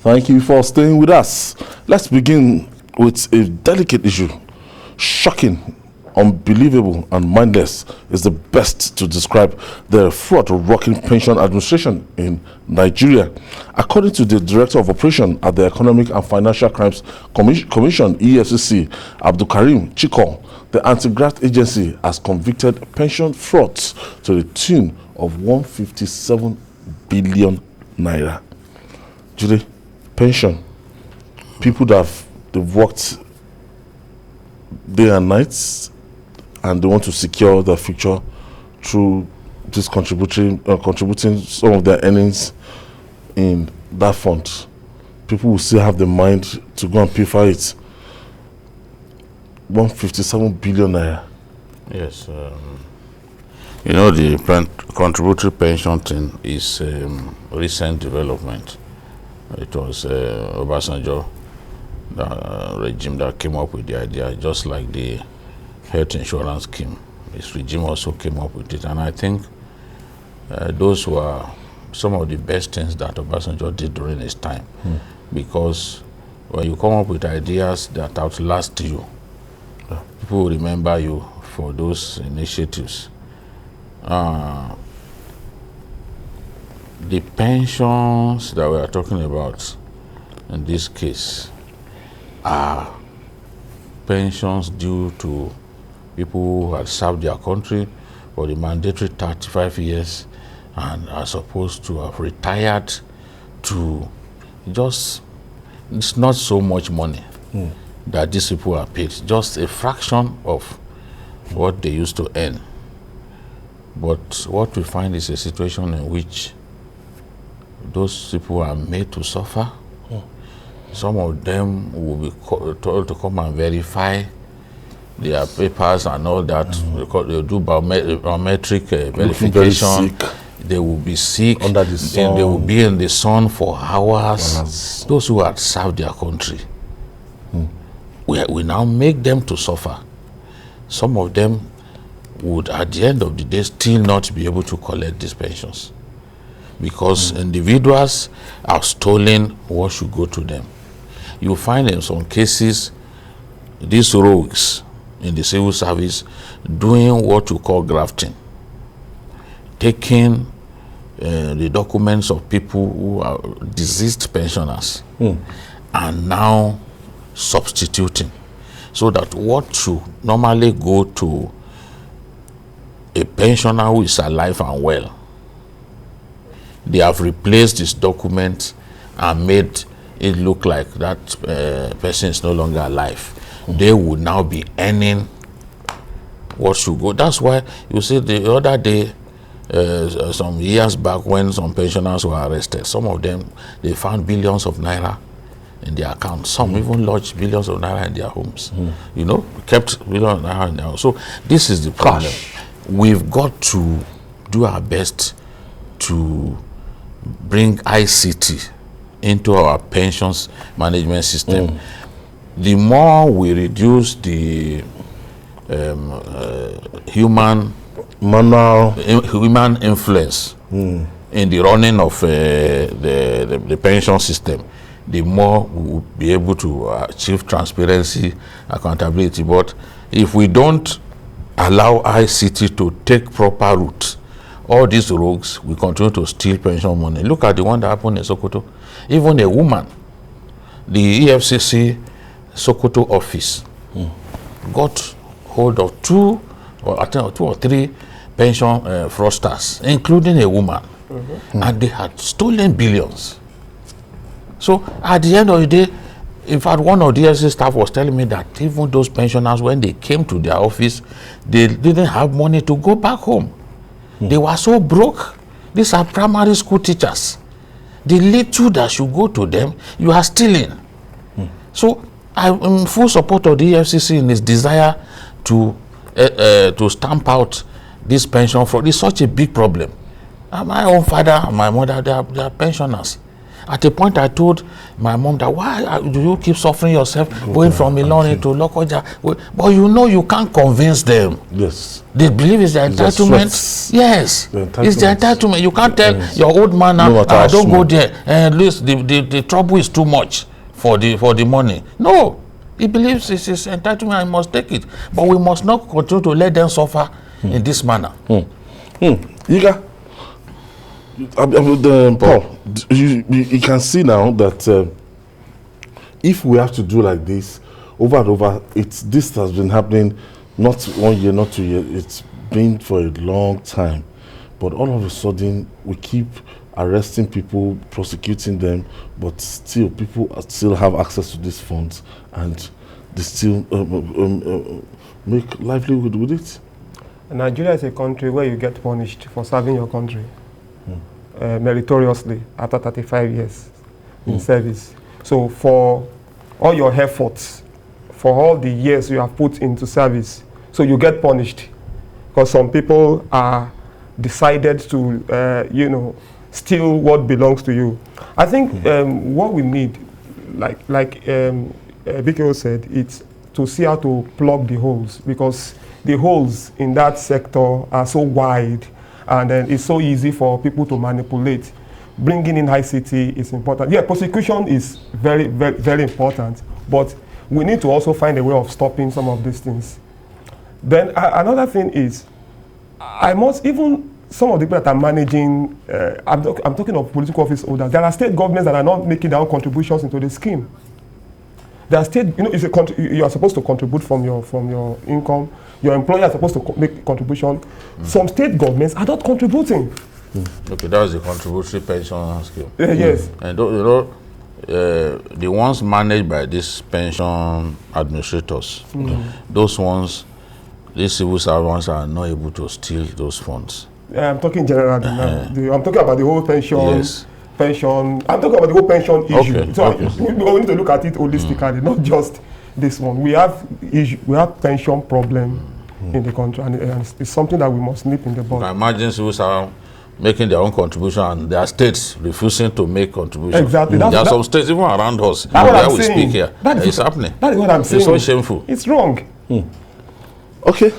Thank you for staying with us. Let's begin with a delicate issue. Shocking, unbelievable, and mindless is the best to describe the fraud-rocking pension administration in Nigeria. According to the Director of Operation at the Economic and Financial Crimes Commission, EFCC, Abdul Karim Chikon, the anti-graft agency has convicted pension frauds to the tune of 157 billion naira. Judy, pension, people that they've worked day and nights, and they want to secure their future through this contributing some of their earnings in that fund. People will still have the mind to go and pay for it. 157 billion naira. Yes, you know, the contributory pension thing is recent development. It was Obasanjo, the regime that came up with the idea, just like the health insurance scheme. This regime also came up with it, and I think those were some of the best things that Obasanjo did during his time. Because when you come up with ideas that outlast you, people will remember you for those initiatives. The pensions that we are talking about in this case are pensions due to people who had served their country for the mandatory 35 years and are supposed to have retired to just, it's not so much money that these people are paid, just a fraction of what they used to earn. But what we find is a situation in which those people are made to suffer. Some of them will be told to come and verify their papers and all that. They'll do biometric verification. They will be sick. Under the sun. They will be in the sun for hours. Those who had served their country. We now make them to suffer. Some of them would, at the end of the day, still not be able to collect these pensions, because individuals are stolen what should go to them. You find in some cases these rogues in the civil service doing what you call grafting, taking the documents of people who are deceased pensioners and now substituting, so that what should normally go to a pensioner who is alive and well, they have replaced this document and made it look like that person is no longer alive. They would now be earning what should go. That's why you see the other day, some years back, when some pensioners were arrested, some of them, they found billions of naira in their accounts. Some even lodged billions of naira in their homes. You know, kept billions of naira in their homes. So this is the problem. We've got to do our best to bring ICT into our pensions management system. The more we reduce the human influence in the running of the pension system, the more we will be able to achieve transparency, accountability. But if we don't allow ICT to take proper route, all these rogues will continue to steal pension money. Look at the one that happened in Sokoto. Even a woman, the EFCC Sokoto office got hold of two or three pension fraudsters, including a woman, and they had stolen billions. So at the end of the day, in fact, one of the EFCC staff was telling me that even those pensioners, when they came to their office, they didn't have money to go back home. They were so broke. These are primary school teachers. The little that should go to them, you are stealing. So I'm in full support of the EFCC in its desire to stamp out this pension fraud. It's such a big problem. My own father and my mother, they are pensioners. At a point, I told my mom that, why do you keep suffering yourself going from Ilorin to Lokoja? But you know you can't convince them. Yes. They believe it's their entitlement. Yes. It's their entitlement. You can't tell your old man, don't go there. At least the trouble is too much for the money. No. He believes it's his entitlement and must take it. But we must not continue to let them suffer in this manner. Yiga, Paul, you can see now that if we have to do like this over and over, this has been happening not 1 year, not 2 years. It's been for a long time. But all of a sudden, we keep arresting people, prosecuting them, but still people still have access to these funds, and they still make livelihood with it. Nigeria is a country where you get punished for serving your country meritoriously after 35 years in service. So for all your efforts, for all the years you have put into service, so you get punished because some people are decided to, steal what belongs to you. I think what we need, like BKO said, it's to see how to plug the holes, because the holes in that sector are so wide, and then it's so easy for people to manipulate. Bringing in ICT is important. Yeah, prosecution is very, very, very important, but we need to also find a way of stopping some of these things. Then another thing is, even some of the people that are managing, I'm talking of political office holders, there are state governments that are not making their own contributions into the scheme. There are state, you are supposed to contribute from your income. Your employer is supposed to make a contribution. Some state governments are not contributing. Okay, that was the contributory pension scheme. Yes. And the ones managed by these pension administrators, those ones, these civil servants are not able to steal those funds. I'm talking generally now. I'm talking about the whole pension. Yes. I'm talking about the whole pension issue. Okay. So we need to look at it holistically, not just this one. We have pension problem in the country, and it's something that we must nip in the bud. Imagine civil servants making their own contribution and their states refusing to make contributions. Exactly. There are some states even around us where we speak here. It's happening. That is what I'm saying. It's so shameful. It's wrong. Okay.